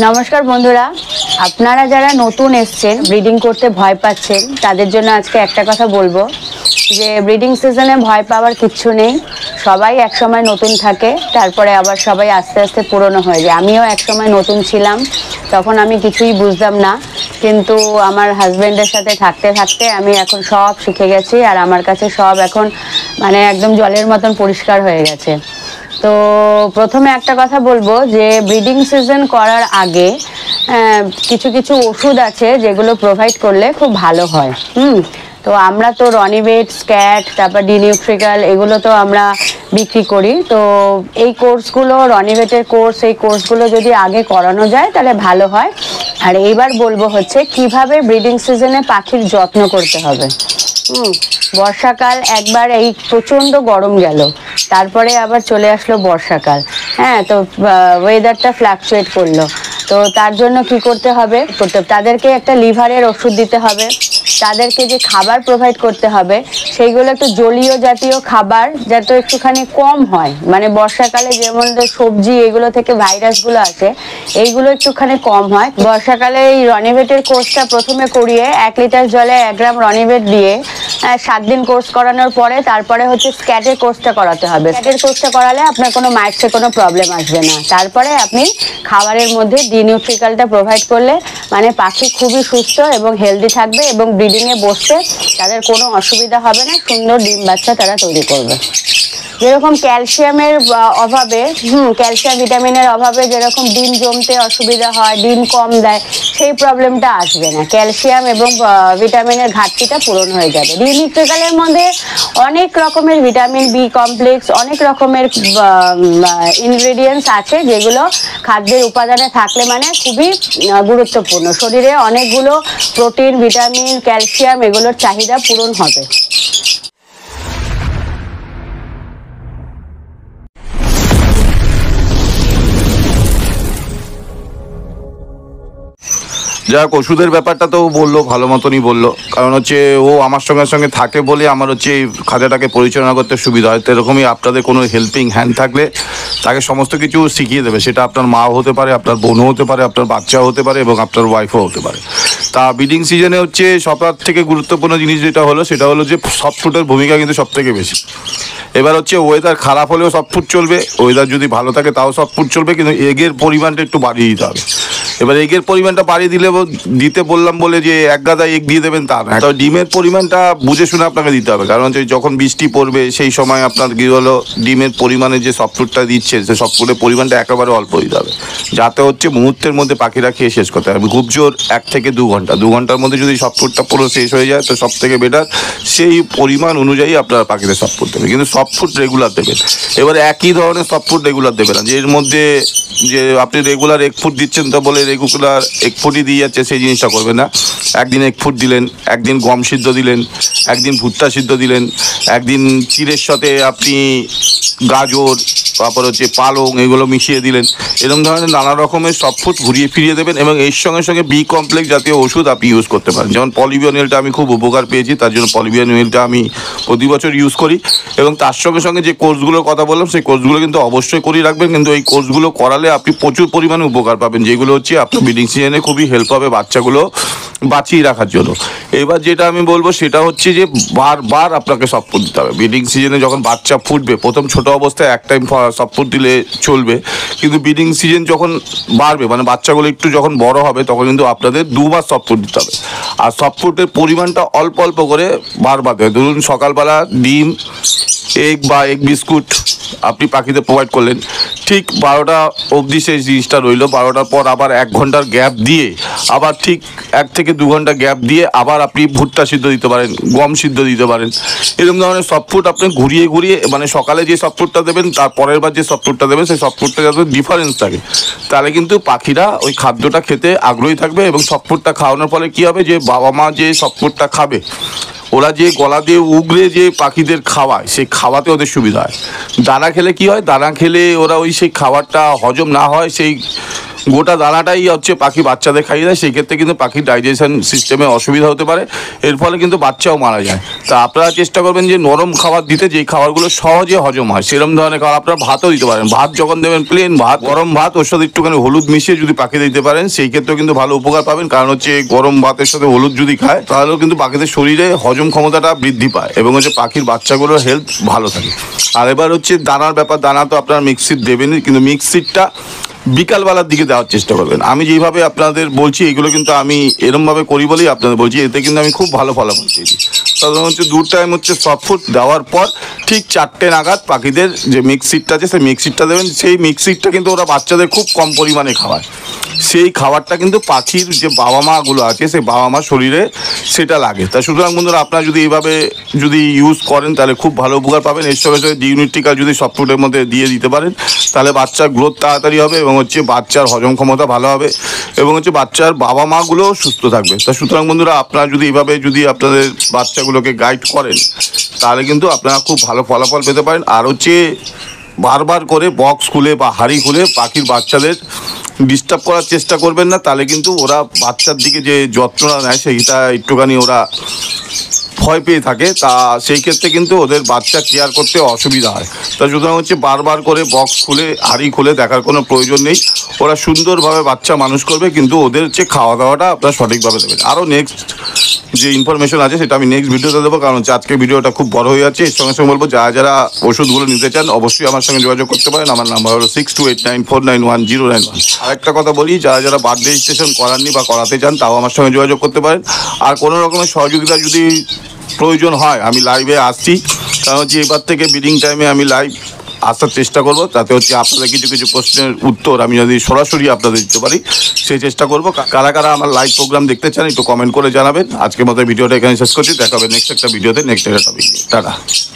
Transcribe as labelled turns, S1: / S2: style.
S1: নমস্কার বন্ধুরা, আপনারা যারা নতুন এসছেন ব্রিডিং করতে ভয় পাচ্ছেন তাদের জন্য আজকে একটা কথা বলবো যে ব্রিডিং সিজনে ভয় পাওয়ার কিচ্ছু নেই। সবাই একসময় নতুন থাকে, তারপরে আবার সবাই আস্তে আস্তে পুরনো হয়ে যায়। আমিও একসময় নতুন ছিলাম, তখন আমি কিছুই বুঝতাম না, কিন্তু আমার হাজব্যান্ডের সাথে থাকতে থাকতে আমি এখন সব শিখে গেছি আর আমার কাছে সব এখন মানে একদম জলের মতন পরিষ্কার হয়ে গেছে। তো প্রথমে একটা কথা বলবো যে ব্রিডিং সিজন করার আগে কিছু কিছু ওষুধ আছে যেগুলো প্রোভাইড করলে খুব ভালো হয়। তো আমরা তো রনিভেট, স্ক্যাট, তারপর ডিনিউট্রিকাল এগুলো তো আমরা বিক্রি করি। তো এই কোর্সগুলো, রনিভেটের কোর্স, এই কোর্সগুলো যদি আগে করানো যায় তাহলে ভালো হয়। আর এইবার বলবো হচ্ছে কিভাবে ব্রিডিং সিজনে পাখির যত্ন করতে হবে। বর্ষাকাল একবার এই প্রচণ্ড গরম গেল, তারপরে আবার চলে আসলো বর্ষাকাল। তো ওয়েদারটা ফ্ল্যাকচুয়েট করলো। তো তার জন্য কি করতে হবে, তাদেরকে একটা লিভারের ওষুধ দিতে হবে। তাদেরকে যে খাবার প্রোভাইড করতে হবে সেইগুলো একটু জলীয় জাতীয় খাবার, যাতে একটুখানি কম হয়। মানে বর্ষাকালে যেমন সবজি এগুলো থেকে ভাইরাসগুলো আসে, এইগুলো একটুখানি কম হয়। বর্ষাকালে এই রনিভেটের কোর্সটা প্রথমে করিয়ে 1 লিটার জলে 1 গ্রাম রনিভেট দিয়ে 7 দিন কোর্স করানোর পরে তারপরে হচ্ছে স্ক্যাটের কোর্সটা করাতে হবে। স্ক্যাটের কোর্সটা করালে আপনার কোনো মাইটসে কোনো প্রবলেম আসবে না। তারপরে আপনি খাবারের মধ্যে ডিনিউট্রিকালটা প্রোভাইড করলে মানে পাখি খুবই সুস্থ এবং হেলদি থাকবে এবং ব্রিডিংয়ে বসতে তাদের কোনো অসুবিধা হবে না, সুন্দর ডিম বাচ্চা তারা তৈরি করবে। যেরকম ক্যালসিয়ামের অভাবে, ক্যালসিয়াম ভিটামিনের অভাবে যেরকম ডিম জমতে অসুবিধা হয়, ডিম কম দেয়, সেই প্রবলেমটা আসবে না। ক্যালসিয়াম এবং ভিটামিনের ঘাটতিটা পূরণ হয়ে যাবে। ডিনিউট্রিকালের মধ্যে অনেক রকমের ভিটামিন বি কমপ্লেক্স, অনেক রকমের ইনগ্রেডিয়েন্টস আছে যেগুলো খাদ্যের উপাদানে থাকলে মানে খুবই গুরুত্বপূর্ণ। শরীরে অনেকগুলো প্রোটিন, ভিটামিন, ক্যালসিয়াম এগুলোর চাহিদা পূরণ হবে।
S2: যাক, ওষুধের ব্যাপারটা তো বললো, ভালো মতনই বললো। কারণ হচ্ছে ও আমার সঙ্গে সঙ্গে থাকে বলে আমার হচ্ছে এই খাঁচাটাকে পরিচালনা করতে সুবিধা হয়। তো এরকমই আপনাদের কোনো হেল্পিং হ্যান্ড থাকলে তাকে সমস্ত কিছু শিখিয়ে দেবে। সেটা আপনার মাও হতে পারে, আপনার বোনও হতে পারে, আপনার বাচ্চাও হতে পারে এবং আপনার ওয়াইফও হতে পারে। তা ব্রিডিং সিজনে হচ্ছে সবার থেকে গুরুত্বপূর্ণ জিনিস যেটা হলো সেটা হলো যে সফট ফুডের ভূমিকা কিন্তু সব থেকে বেশি। এবার হচ্ছে ওয়েদার খারাপ হলেও সফট ফুড চলবে, ওয়েদার যদি ভালো থাকে তাও সফট ফুড চলবে, কিন্তু এগের পরিমাণটা একটু বাড়িয়ে দিতে হবে। এবার এগের পরিমাণটা বাড়িয়ে দিতে বললাম বলে যে এক গাদা এগ দিয়ে দেবেন তা না। তবে ডিমের পরিমাণটা বুঝে শুনে আপনাকে দিতে হবে। কারণ হচ্ছে যখন বৃষ্টি পড়বে সেই সময় আপনার কী হলো, ডিমের পরিমাণে যে সফট ফুডটা দিচ্ছে সে সফট ফুডের পরিমাণটা একেবারে অল্প দিতে হবে, যাতে হচ্ছে মুহূর্তের মধ্যে পাখিরা খেয়ে শেষ করতে হবে। খুব জোর 1 থেকে 2 ঘন্টা, 2 ঘন্টার মধ্যে যদি সফট ফুডটা পুরো শেষ হয়ে যায় তো সব থেকে বেটার। সেই পরিমাণ অনুযায়ী আপনারা পাখিদের সফট ফুড দেবেন, কিন্তু সফট ফুড রেগুলার দেবেন। এবার একই ধরনের সফট ফুড রেগুলার দেবেন না, যে এর মধ্যে যে আপনি রেগুলার এগ ফুড দিচ্ছেন তা বলে রেগুলার এগ ফুডই দিয়ে যাচ্ছে সেই জিনিসটা করবেন না। একদিন এগ ফুড দিলেন, একদিন গম সিদ্ধ দিলেন, একদিন ভুট্টা সিদ্ধ দিলেন, একদিন চিড়ের সাথে আপনি গাজর, তারপর হচ্ছে পালং এগুলো মিশিয়ে দিলেন। এরকম ধরনের নানা রকমের সব ফুড ঘুরিয়ে ফিরিয়ে দেবেন এবং এর সঙ্গে সঙ্গে বি কমপ্লেক্স জাতীয় ওষুধ আপনি ইউজ করতে পারেন। যেমন পলিবিওনিলটা আমি খুব উপকার পেয়েছি, তার জন্য পলিবিওনিলটা আমি প্রতি বছর ইউজ করি। এবং তার সঙ্গে সঙ্গে যে কোর্সগুলোর কথা বললাম সেই কোর্সগুলো কিন্তু অবশ্যই করিয়ে রাখবেন, কিন্তু এই কোর্সগুলো করালে আপনি প্রচুর পরিমাণে উপকার পাবেন, যেগুলো হচ্ছে আপনার ব্রিডিং সিজনে খুবই হেল্প হবে বাচ্চাগুলো বাঁচিয়ে রাখার জন্য। এবার যেটা আমি বলবো সেটা হচ্ছে যে বারবার আপনাকে সফট ফুড দিতে হবে। ব্রিডিং সিজনে যখন বাচ্চা ফুটবে, প্রথম ছোট অবস্থায় এক টাইম সফট ফুড দিলে চলবে, কিন্তু ব্রিডিং সিজন যখন বাড়বে মানে বাচ্চাগুলো একটু যখন বড় হবে তখন কিন্তু আপনাদের 2 বার সফট ফুড দিতে হবে। আর সফট ফুডের পরিমাণটা অল্প অল্প করে বারবার দেবে। ধরুন সকালবেলা ডিম, এগ বা এগ বিস্কুট আপনি পাখিদের প্রোভাইড করলেন, ঠিক 12টা অবধি সেই জিনিসটা রইলো। 12টার পর আবার 1 ঘন্টার গ্যাপ দিয়ে আবার ঠিক 1 থেকে 2 ঘন্টা গ্যাপ দিয়ে আবার আপনি ভুট্টা সিদ্ধ দিতে পারেন, গম সিদ্ধ দিতে পারেন। এরকম ধরনের সফট ফুড আপনি ঘুরিয়ে ঘুরিয়ে, মানে সকালে যে সফট ফুডটা দেবেন তার পরের বার যে সফট ফুডটা দেবেন সেই সফট ফুডটা যাতে ডিফারেন্স থাকে, তাহলে কিন্তু পাখিরা ওই খাদ্যটা খেতে আগ্রহী থাকবে। এবং সফট ফুডটা খাওয়ানোর ফলে কী হবে, যে বাবা মা যে সফট ফুডটা খাবে ওরা যে গলা দিয়ে উগড়ে যে পাখিদের খাওয়ায় সেই খাওয়াতে ওদের সুবিধা হয়। দানা খেলে কি হয়, দানা খেলে ওরা ওই সেই খাবারটা হজম না হয়, সেই গোটা দানাটাই হচ্ছে পাখি বাচ্চাদের খাইয়ে দেয়, সেই ক্ষেত্রে কিন্তু পাখির ডাইজেশন সিস্টেমে অসুবিধা হতে পারে, এর ফলে কিন্তু বাচ্চাও মারা যায়। তা আপনারা চেষ্টা করবেন যে নরম খাবার দিতে, যেই খাবারগুলো সহজে হজম হয় সেরকম ধরনের খাবার। আপনারা ভাতও দিতে পারেন, ভাত যখন দেবেন প্লেন ভাত, গরম ভাত, ওর সাথে একটুখানি হলুদ মিশিয়ে যদি পাখিদের দিতে পারেন সেই ক্ষেত্রেও কিন্তু ভালো উপকার পাবেন। কারণ হচ্ছে গরম ভাতের সাথে হলুদ যদি খায় তাহলেও কিন্তু পাখিদের শরীরে হজম ক্ষমতাটা বৃদ্ধি পায় এবং হচ্ছে পাখির বাচ্চাগুলোর হেলথ ভালো থাকে। আর এবার হচ্ছে দানার ব্যাপার, দানা তো আপনারা মিক্সিট দেবেনই, কিন্তু মিক্সিটটা বিকালবেলার দিকে দেওয়ার চেষ্টা করবেন। আমি যেইভাবে আপনাদের বলছি এগুলো কিন্তু আমি এরমভাবে করি বলেই আপনাদের বলছি, এতে কিন্তু আমি খুব ভালো ফলাফল পেয়েছি। সাধারণত হচ্ছে 2 টাইম হচ্ছে সফট ফুড দেওয়ার পর ঠিক 4টে নাগাদ পাখিদের যে মিক্সিটটা আছে সেই মিক্সিটটা দেবেন। সেই মিক্সিটটা কিন্তু ওরা বাচ্চাদের খুব কম পরিমাণে খাওয়ায়, সেই খাবারটা কিন্তু পাখির যে বাবা মাগুলো আছে সেই বাবা মা শরীরে সেটা লাগে। তা সুতরাং বন্ধুরা আপনারা যদি এইভাবে যদি ইউজ করেন তাহলে খুব ভালো উপকার পাবেন। এর সঙ্গে সঙ্গে ডিউনিট্রিকা যদি সফট ফুডের মধ্যে দিয়ে দিতে পারেন তাহলে বাচ্চার গ্রোথ তাড়াতাড়ি হবে এবং হচ্ছে বাচ্চার হজম ক্ষমতা ভালো হবে এবং হচ্ছে বাচ্চার বাবা মাগুলোও সুস্থ থাকবে। তা সুতরাং বন্ধুরা আপনারা যদি এইভাবে যদি আপনাদের বাচ্চাগুলোকে গাইড করেন তাহলে কিন্তু আপনারা খুব ভালো ফলাফল পেতে পারেন। আর হচ্ছে বারবার করে বক্স খুলে বা হাঁড়ি খুলে পাখির বাচ্চাদের ডিস্টার্ব করার চেষ্টা করবেন না, তাহলে কিন্তু ওরা বাচ্চার দিকে যে যত্নটা নেয় সেইটা একটুখানি ওরা ভয় পেয়ে থাকে, তা সেই ক্ষেত্রে কিন্তু ওদের বাচ্চা কেয়ার করতে অসুবিধা হয়। তা সুতরাং হচ্ছে বারবার করে বক্স খুলে হাঁড়ি খুলে দেখার কোনো প্রয়োজন নেই, ওরা সুন্দরভাবে বাচ্চা মানুষ করবে, কিন্তু ওদের হচ্ছে খাওয়া দাওয়াটা আপনারা সঠিকভাবে দেবেন। আরও নেক্সট যে ইনফরমেশন আছে সেটা আমি নেক্সট ভিডিওতে দেবো, কারণ হচ্ছে আজকে ভিডিওটা খুব বড় হয়ে যাচ্ছে। এর সঙ্গে সঙ্গে বলবো যারা যারা ওষুধগুলো নিতে চান অবশ্যই আমার সঙ্গে যোগাযোগ করতে পারেন। আমার নাম্বার হলো 6289491091। আরেকটা কথা বলি, যারা যারা বার্থ রেজিস্ট্রেশন করাননি বা করাতে চান তাও আমার সঙ্গে যোগাযোগ করতে পারেন। আর কোনো রকমের সহযোগিতা যদি প্রয়োজন হয় আমি লাইভে আসছি, কারণ হচ্ছে এবার থেকে ব্রিডিং টাইমে আমি লাইভ আসার চেষ্টা করব, তাতে হচ্ছে আপনাদের কিছু কিছু প্রশ্নের উত্তর আমি যদি সরাসরি আপনাদের দিতে পারি সেই চেষ্টা করব। কারা কারা আমার লাইভ প্রোগ্রাম দেখতে চান একটু কমেন্ট করে জানাবেন। আজকের মতো ভিডিওটা এখানে শেষ করছি, দেখা হবে নেক্সট একটা ভিডিওতে নেক্সট একটা টপিক নিয়ে। টাটা।